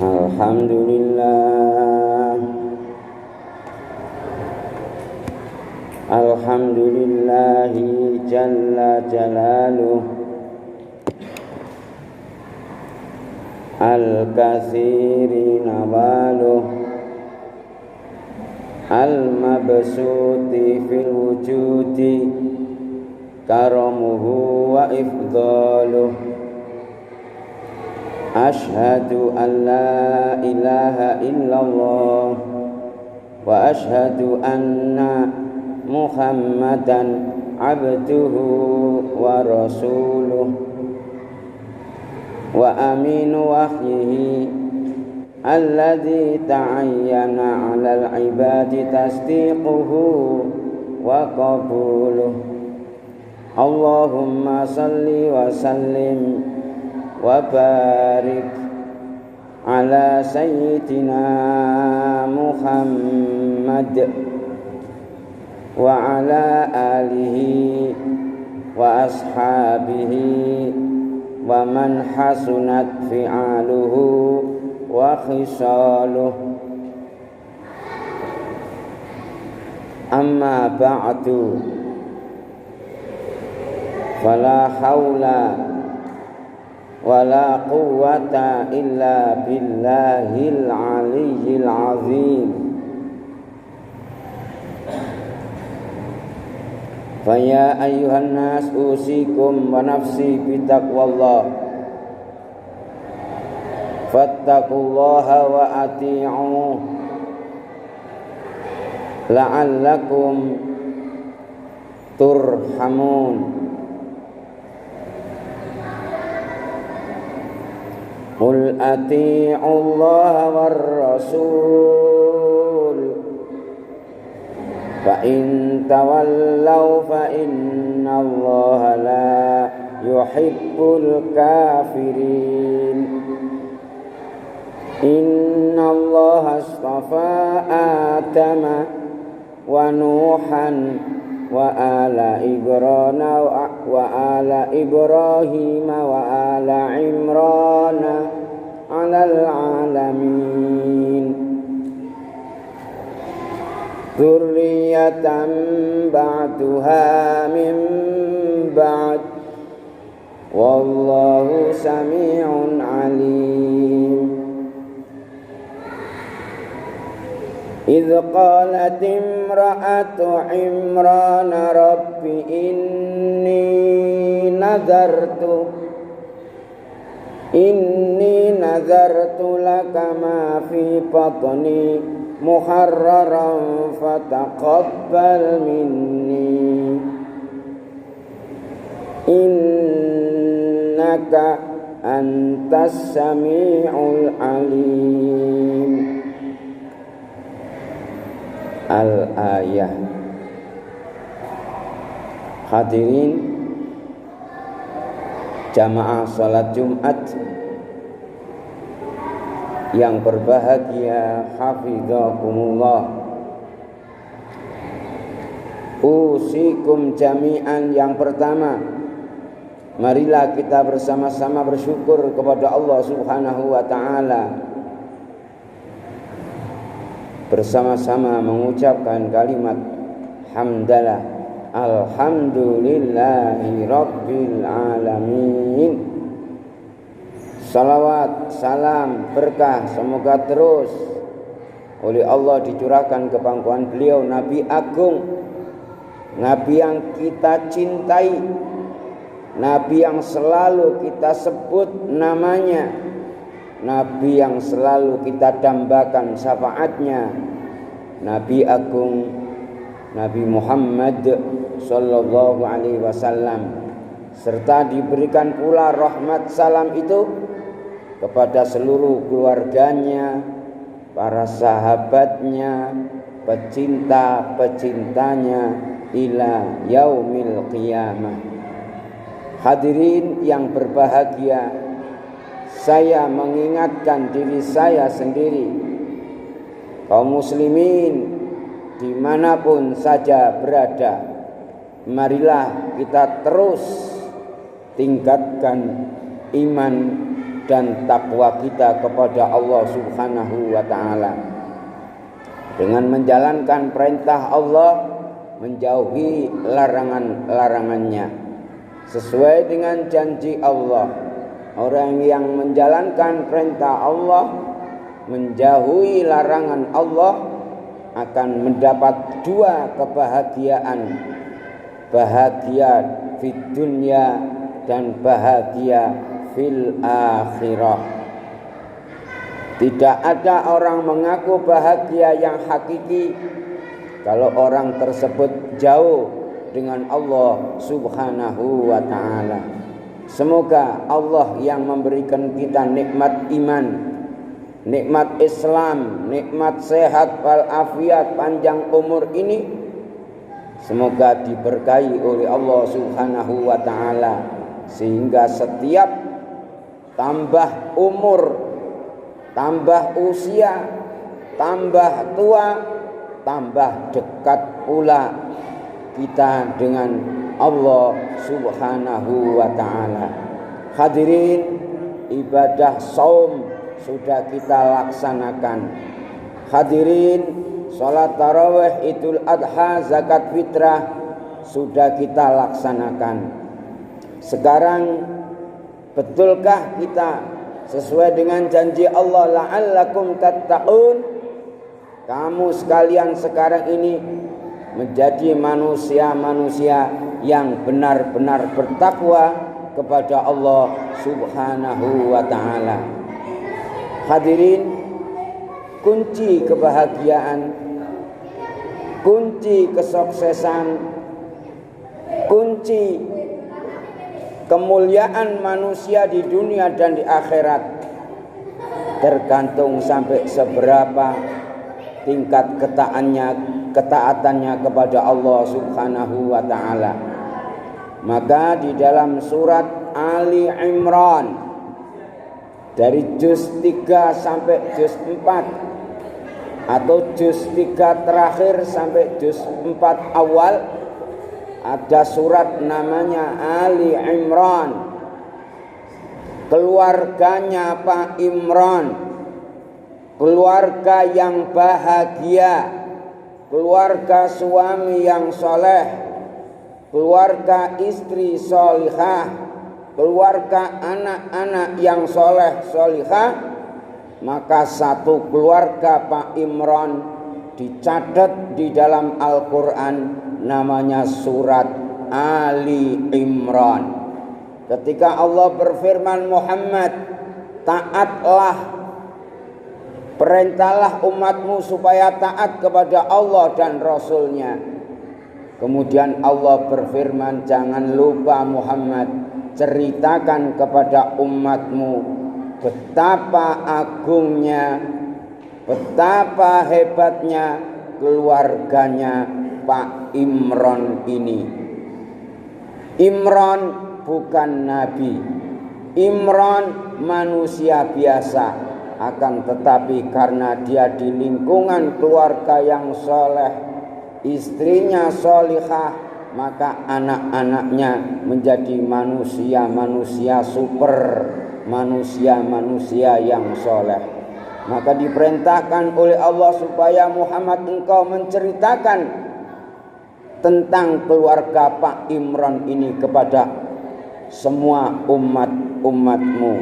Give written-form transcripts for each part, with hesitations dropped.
Alhamdulillah, alhamdulillahi jalla jalaluh, al-katsiri nawaluh, al-mabsuti fil wujudi karamuhu wa ifdaluh. Ashhadu an la ilaha illallah wa ashhadu anna Muhammadan abduhu wa rasuluh wa aminu wahyihi alladhi ta'ayyana 'alal ibadi tasdiquhu wa qabuluh. Allahumma salli wa sallim wa barik ala sayyidina Muhammad wa ala alihi wa ashabihi wa man hasunat fi'aluhu wa khisaluh. Amma ba'du, fala hawla wala quwwata illa billahil aliyyil azim. Faya ayyuhan nas usikum wa nafsi bitaqwallah. Fattaqullaha wa ati'u la'allakum turhamun. Qul ati'u Allah war rasul fa in tawallaw fa inna Allah la yuhibbul kafirin. Inna Allah astafa Adama wa Nuhan wa ala Ibrahim wa ala Imran 'alal 'alamin. Dzurriyyatan ba'duha min ba'd wallahu sami'un 'alim. إذ قالت امرأة عمران رب إني نذرت لك ما في بطني محررا فتقبل مني إنك أنت السميع العليم. Al-ayah. Hadirin jamaah salat Jumat yang berbahagia, hafizakumullah. Usikum jami'an. Yang pertama, marilah kita bersama-sama bersyukur kepada Allah Subhanahu wa ta'ala, bersama-sama mengucapkan kalimat hamdalah, alhamdulillahi rabbil alamin. Salawat, salam, berkah semoga terus oleh Allah dicurahkan ke pangkuan beliau, Nabi Agung, Nabi yang kita cintai, Nabi yang selalu kita sebut namanya, Nabi yang selalu kita dambakan syafaatnya, Nabi Agung, Nabi Muhammad sallallahu alaihi wasallam, serta diberikan pula rahmat salam itu kepada seluruh keluarganya, para sahabatnya, pecinta-pecintanya ila yaumil qiyamah. Hadirin yang berbahagia, saya mengingatkan diri saya sendiri, kaum muslimin dimanapun saja berada, marilah kita terus tingkatkan iman dan takwa kita kepada Allah Subhanahu wa ta'ala. Dengan menjalankan perintah Allah, menjauhi larangan-larangannya. Sesuai dengan janji Allah, orang yang menjalankan perintah Allah, menjauhi larangan Allah, akan mendapat dua kebahagiaan. Bahagia fid dunya dan bahagia fil akhirah. Tidak ada orang mengaku bahagia yang hakiki kalau orang tersebut jauh dengan Allah Subhanahu wa ta'ala. Semoga Allah yang memberikan kita nikmat iman, nikmat Islam, nikmat sehat walafiat, panjang umur ini, semoga diberkahi oleh Allah Subhanahu wa ta'ala, sehingga setiap tambah umur, tambah usia, tambah tua, tambah dekat pula kita dengan Allah Subhanahu wa ta'ala. Hadirin, ibadah saum sudah kita laksanakan. Hadirin, salat tarawih, Idul Adha, zakat fitrah sudah kita laksanakan. Sekarang betulkah kita sesuai dengan janji Allah, la'allakum tattaqun? Kamu sekalian sekarang ini menjadi manusia-manusia yang benar-benar bertakwa kepada Allah Subhanahu wa ta'ala. Hadirin, kunci kebahagiaan, kunci kesuksesan, kunci kemuliaan manusia di dunia dan di akhirat tergantung sampai seberapa tingkat ketaatannya kepada Allah Subhanahu wa ta'ala. Maka di dalam surat Ali Imran dari juz 3 sampai juz 4 atau juz 3 terakhir sampai juz 4 awal, ada surat namanya Ali Imran. Keluarganya Pak Imran, keluarga yang bahagia, keluarga suami yang soleh, keluarga istri solihah, keluarga anak-anak yang soleh solihah. Maka satu keluarga Pak Imran dicatat di dalam Al-Quran, namanya surat Ali Imran. Ketika Allah berfirman, Muhammad, taatlah, perintahlah umatmu supaya taat kepada Allah dan Rasulnya. Kemudian Allah berfirman, jangan lupa Muhammad, ceritakan kepada umatmu betapa agungnya, betapa hebatnya keluarganya Pak Imran ini. Imran bukan nabi, Imran manusia biasa, akan tetapi karena dia di lingkungan keluarga yang soleh, istrinya solihah, maka anak-anaknya menjadi manusia-manusia super, manusia-manusia yang soleh. Maka diperintahkan oleh Allah supaya Muhammad engkau menceritakan tentang keluarga Pak Imran ini kepada semua umatmu.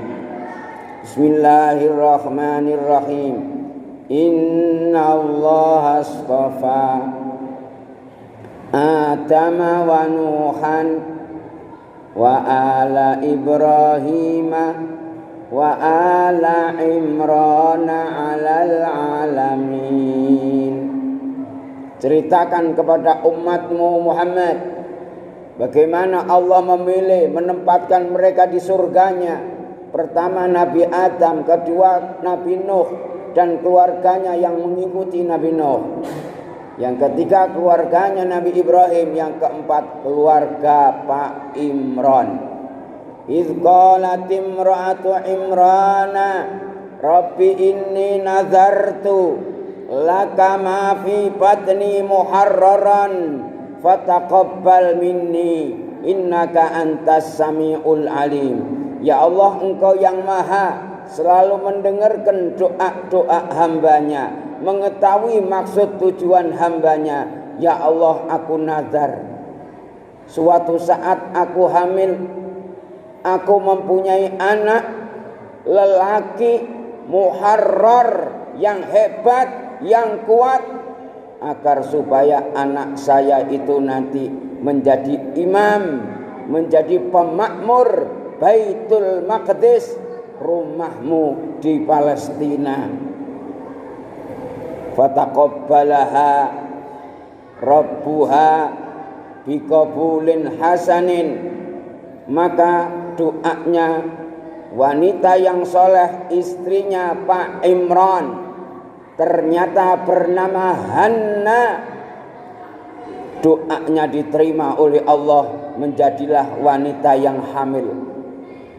Bismillahirrahmanirrahim. Inna Allah astafa Adam wa Nuhan wa ala Ibrahim wa ala Imran alal alamin. Ceritakan kepada umatmu Muhammad bagaimana Allah memilih menempatkan mereka di surganya. Pertama Nabi Adam, kedua Nabi Nuh dan keluarganya yang mengikuti Nabi Nuh. Yang ketiga keluarganya Nabi Ibrahim, yang keempat keluarga Pak Imran. Idz qalat imra'atu Imrana Rabbi inni nazartu laka ma fi batni muharraran fataqabbal minni innaka antas samiul alim. Ya Allah, Engkau yang maha selalu mendengarkan doa-doa hambanya, mengetahui maksud tujuan hambanya. Ya Allah, aku nazar, suatu saat aku hamil, aku mempunyai anak lelaki muharrar yang hebat, yang kuat, agar supaya anak saya itu nanti menjadi imam, menjadi pemakmur Baitul Maqdis, rumahmu di Palestina. Fataqabbalaha rabbuha biqabulin hasanin. Maka doanya wanita yang soleh, istrinya Pak Imran, ternyata bernama Hanna. Doanya diterima oleh Allah, menjadilah wanita yang hamil.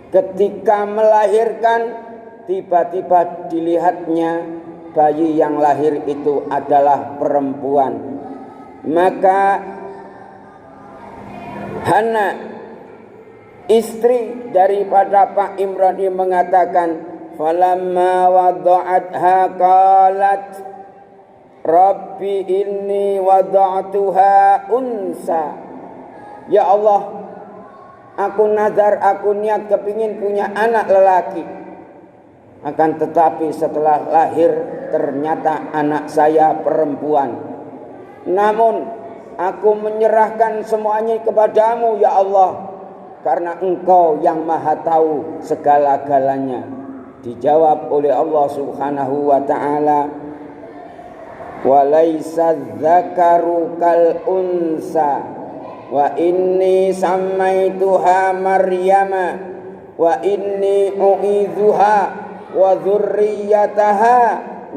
Ketika melahirkan, tiba-tiba dilihatnya bayi yang lahir itu adalah perempuan. Maka Hanna, istri daripada Pak Imran ini mengatakan, falamma wada'atha qalat rabbi inni wada'tuha unsa. Ya Allah, aku nazar, aku niat kepingin punya anak lelaki. Akan tetapi setelah lahir ternyata anak saya perempuan. Namun aku menyerahkan semuanya kepadamu ya Allah, karena Engkau yang maha tahu segala-galanya. Dijawab oleh Allah Subhanahu wa ta'ala, walaysa dzakaru kal unsa wa inni sammaituha Maryama wa inni u'idzuha wa dzurriyyataha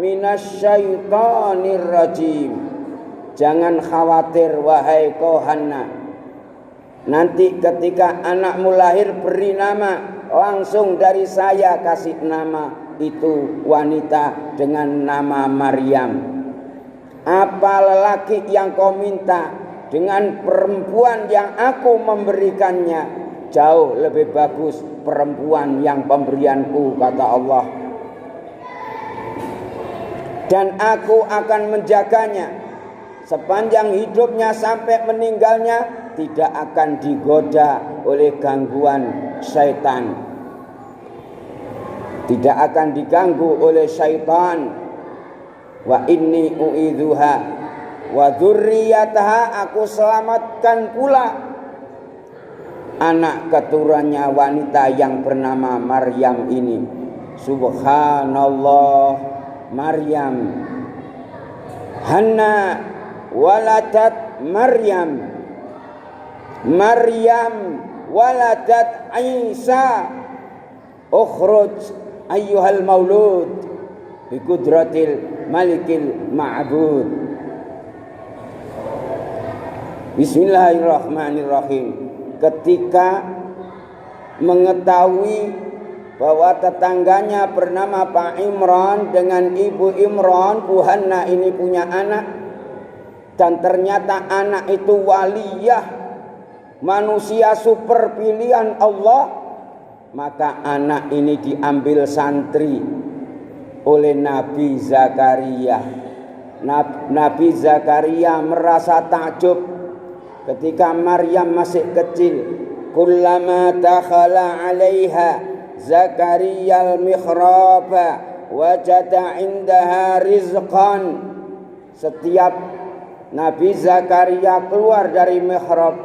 minasyaitonir rajim. Jangan khawatir wahai Hanna, nanti ketika anakmu lahir beri nama, langsung dari saya kasih nama itu wanita dengan nama Maryam. Apa lelaki yang kau minta dengan perempuan yang aku memberikannya, jauh lebih bagus perempuan yang pemberianku, kata Allah. Dan aku akan menjaganya sepanjang hidupnya sampai meninggalnya, tidak akan digoda oleh gangguan syaitan, tidak akan diganggu oleh syaitan. Wa inni u'idzuha wa dzurriyyataha, aku selamatkan pula anak keturunannya wanita yang bernama Maryam ini. Subhanallah, Maryam, Hanna waladat Maryam, Maryam waladat Isa. Ukhruj ayyuhal maulud biqudratil malikil ma'bud. Bismillahirrahmanirrahim. Ketika mengetahui bahwa tetangganya bernama Pak Imran dengan Ibu Imran, Bu Hanna ini punya anak, dan ternyata anak itu waliyah, manusia super pilihan Allah, maka anak ini diambil santri oleh Nabi Zakaria. Nabi Zakaria merasa takjub ketika Maryam masih kecil. Kullama dakhala 'alaiha Zakaria al-mihraba wajada 'indaha rizqan. Setiap Nabi Zakaria keluar dari mihrab,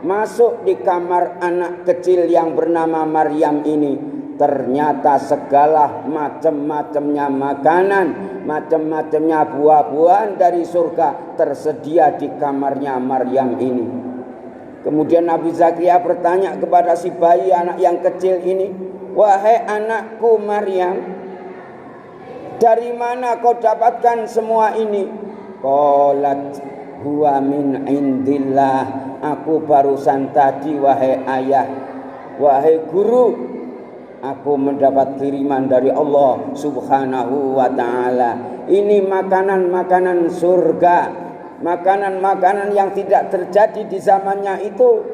masuk di kamar anak kecil yang bernama Maryam ini, ternyata segala macam-macamnya makanan, macam-macamnya buah-buahan dari surga tersedia di kamarnya Maryam ini. Kemudian Nabi Zakaria bertanya kepada si bayi anak yang kecil ini, wahai anakku Maryam, dari mana kau dapatkan semua ini? Qalat huwa min indillah, aku barusan tadi wahai ayah, wahai guru, aku mendapat kiriman dari Allah Subhanahu wa ta'ala. Ini makanan-makanan surga, makanan-makanan yang tidak terjadi di zamannya itu.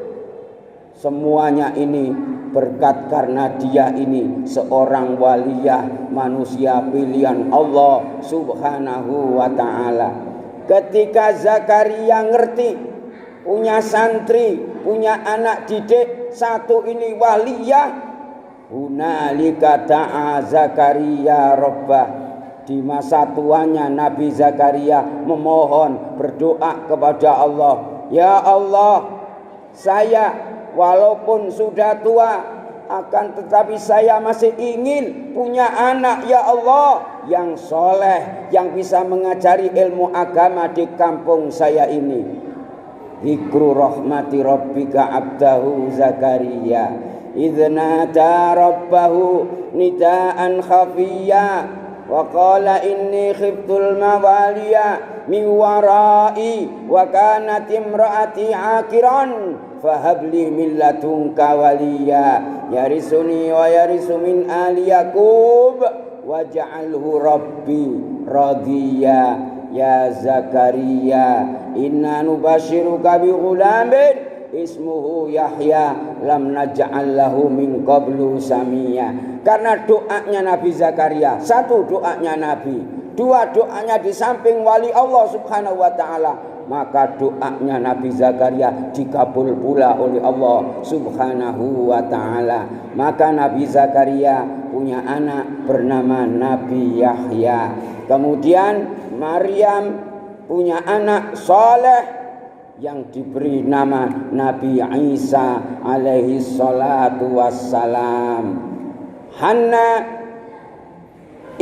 Semuanya ini berkat karena dia ini seorang waliyah manusia pilihan Allah subhanahu wa ta'ala. Ketika Zakaria ngerti punya santri, punya anak didik satu ini waliyah, hunalika da'a Zakaria rabbah. Di masa tuanya Nabi Zakaria memohon, berdoa kepada Allah, ya Allah, saya walaupun sudah tua akan tetapi saya masih ingin punya anak ya Allah yang soleh, yang bisa mengajari ilmu agama di kampung saya ini. Zikru rahmati rabbika abdahu Zakaria idznata rabbahu nidaan khafiyya wa qala inni khiftul mawaliya min warai wa kanat imraati akiran fahabli min ladunka waliya yarisuni wa yarisu min ali Yaqub waj'alhu rabbi radiya. Ya Zakaria inna nubashiruka bi ghulamin ismuhu Yahya lam naj'al lahu min qablu samia. Karena doanya Nabi Zakaria, satu doanya Nabi, dua doanya di samping wali Allah subhanahu wa ta'ala, maka doanya Nabi Zakaria dikabul pula oleh Allah subhanahu wa ta'ala. Maka Nabi Zakaria punya anak bernama Nabi Yahya. Kemudian Maryam punya anak soleh yang diberi nama Nabi Isa alaihi salatu wassalam. Hanna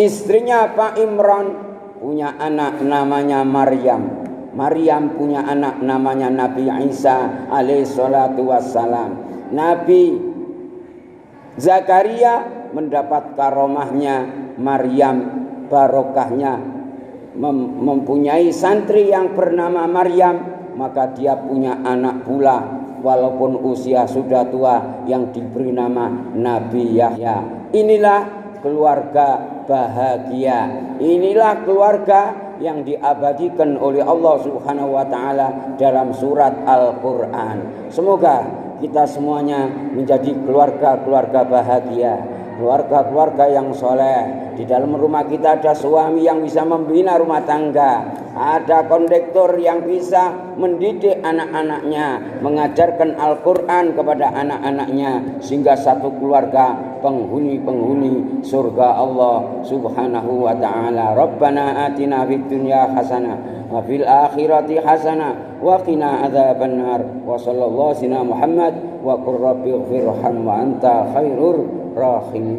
istrinya Pak Imran punya anak namanya Maryam. Maryam punya anak namanya Nabi Isa alaihi salatu wassalam. Nabi Zakaria mendapat karomahnya Maryam, barokahnya mempunyai santri yang bernama Maryam, maka dia punya anak pula walaupun usia sudah tua yang diberi nama Nabi Yahya. Inilah keluarga bahagia, inilah keluarga yang diabadikan oleh Allah subhanahu wa ta'ala dalam surat Al-Quran. Semoga kita semuanya menjadi keluarga-keluarga bahagia, keluarga-keluarga yang soleh. Di dalam rumah kita ada suami yang bisa membina rumah tangga, ada kondektur yang bisa mendidik anak-anaknya, mengajarkan Al-Quran kepada anak-anaknya, sehingga satu keluarga penghuni-penghuni surga Allah subhanahu wa ta'ala. Rabbana atina fid dunya hasanah wa fil akhirati hasanah wa qina adzabannar. Wa sallallahu ala Muhammad wa qur rabbi ighfirham wa anta khairur rahim.